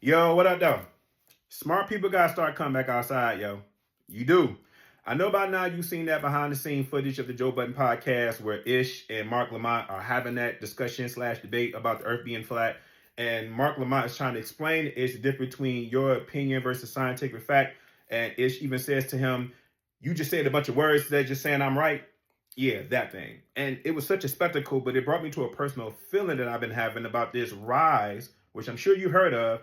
Yo, what up, though? Smart people gotta start coming back outside, yo. You do. I know by now you've seen that behind the scene footage of the Joe Budden Podcast where Ish and Marc Lamont are having that discussion/debate about the earth being flat. And Marc Lamont is trying to explain to Ish the difference between your opinion versus scientific fact. And Ish even says to him, "You just said a bunch of words that just saying I'm right." Yeah, that thing. And it was such a spectacle, but it brought me to a personal feeling that I've been having about this rise, which I'm sure you heard of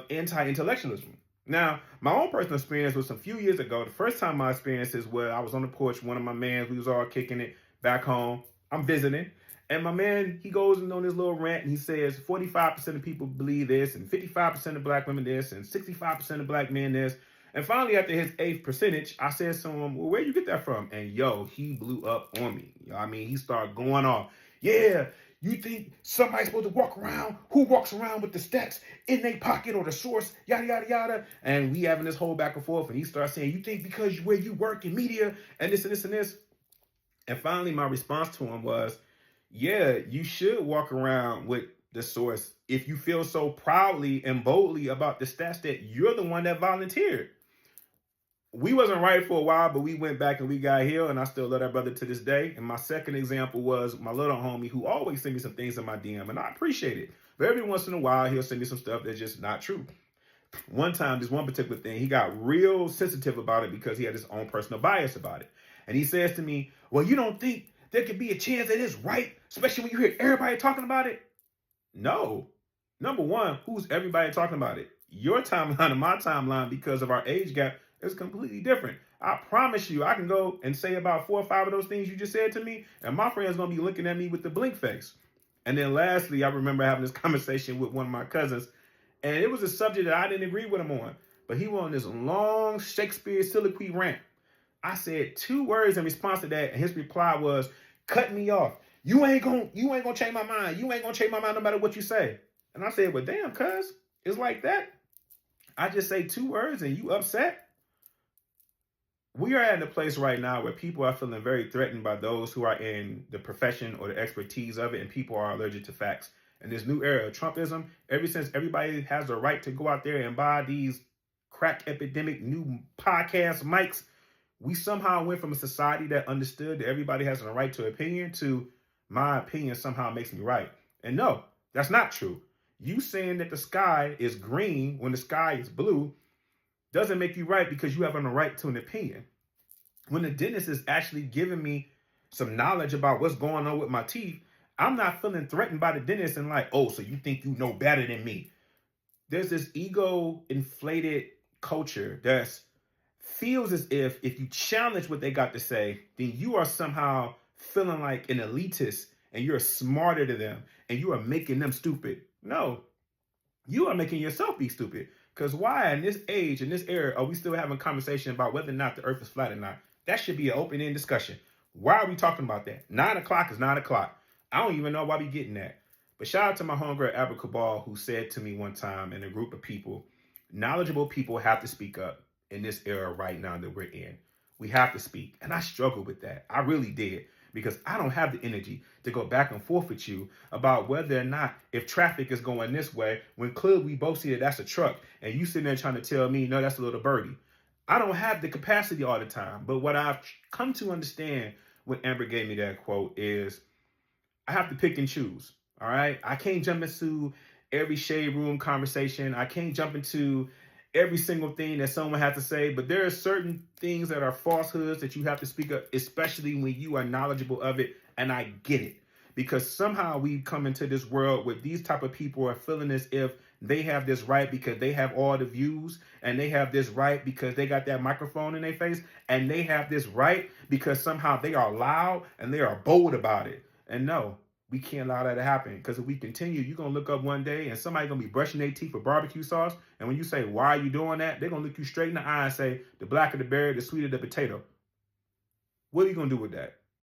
anti-intellectualism. Now, my own personal experience was a few years ago. The first time I experienced this was I was on the porch, one of my mans, we was all kicking it back home. I'm visiting. And my man, he goes on this little rant and he says 45% of people believe this and 55% of black women this and 65% of black men this. And finally, after his 8th percentage, I said to him, well, where you get that from? And yo, he blew up on me. You know what I mean? He started going off. Yeah, you think somebody's supposed to walk around? Who walks around with the stats in their pocket or the source? Yada, yada, yada. And we having this whole back and forth. And he starts saying, you think because where you work in media and this and this and this? And finally, my response to him was, yeah, you should walk around with the source if you feel so proudly and boldly about the stats that you're the one that volunteered. We wasn't right for a while, but we went back and we got healed, and I still love that brother to this day. And my second example was my little homie who always send me some things in my DM, and I appreciate it. But every once in a while, he'll send me some stuff that's just not true. One time, this one particular thing, he got real sensitive about it because he had his own personal bias about it. And he says to me, well, you don't think there could be a chance that it's right, especially when you hear everybody talking about it? No. Number one, who's everybody talking about it? Your timeline and my timeline, because of our age gap, is completely different. I promise you, I can go and say about 4 or 5 of those things you just said to me, and my friend's going to be looking at me with the blink face. And then lastly, I remember having this conversation with one of my cousins, and it was a subject that I didn't agree with him on, but he went on this long Shakespeare soliloquy rant. I said 2 words in response to that, and his reply was, cut me off. You ain't gonna change my mind. You ain't gonna change my mind no matter what you say. And I said, well, damn, cuz, it's like that. I just say 2 words and you upset? We are at a place right now where people are feeling very threatened by those who are in the profession or the expertise of it, and people are allergic to facts. In this new era of Trumpism, ever since everybody has the right to go out there and buy these crack epidemic new podcast mics, we somehow went from a society that understood that everybody has a right to opinion to my opinion somehow makes me right. And no, that's not true. You saying that the sky is green when the sky is blue doesn't make you right because you have a right to an opinion. When the dentist is actually giving me some knowledge about what's going on with my teeth, I'm not feeling threatened by the dentist and like, oh, so you think you know better than me. There's this ego-inflated culture that feels as if you challenge what they got to say, then you are somehow feeling like an elitist and you're smarter than them and you are making them stupid. No, you are making yourself be stupid. Because why in this age, in this era, are we still having a conversation about whether or not the earth is flat or not? That should be an open-end discussion. Why are we talking about that? 9 o'clock is 9 o'clock. I don't even know why we getting that. But shout out to my homegirl, Albert Cabal, who said to me one time in a group of people, knowledgeable people have to speak up in this era right now that we're in. We have to speak. And I struggled with that. I really did. Because I don't have the energy to go back and forth with you about whether or not if traffic is going this way, when clearly we both see that that's a truck, and you sitting there trying to tell me, no, that's a little birdie. I don't have the capacity all the time. But what I've come to understand when Amber gave me that quote is I have to pick and choose. All right. I can't jump into every shade room conversation. I can't jump into every single thing that someone has to say, but there are certain things that are falsehoods that you have to speak up, especially when you are knowledgeable of it. And I get it, because somehow we come into this world where these type of people are feeling as if they have this right because they have all the views, and they have this right because they got that microphone in their face, and they have this right because somehow they are loud and they are bold about it. And no, we can't allow that to happen, because if we continue, you're going to look up one day and somebody's going to be brushing their teeth with barbecue sauce. And when you say, why are you doing that? They're going to look you straight in the eye and say, the blacker the berry, the sweeter the potato. What are you going to do with that?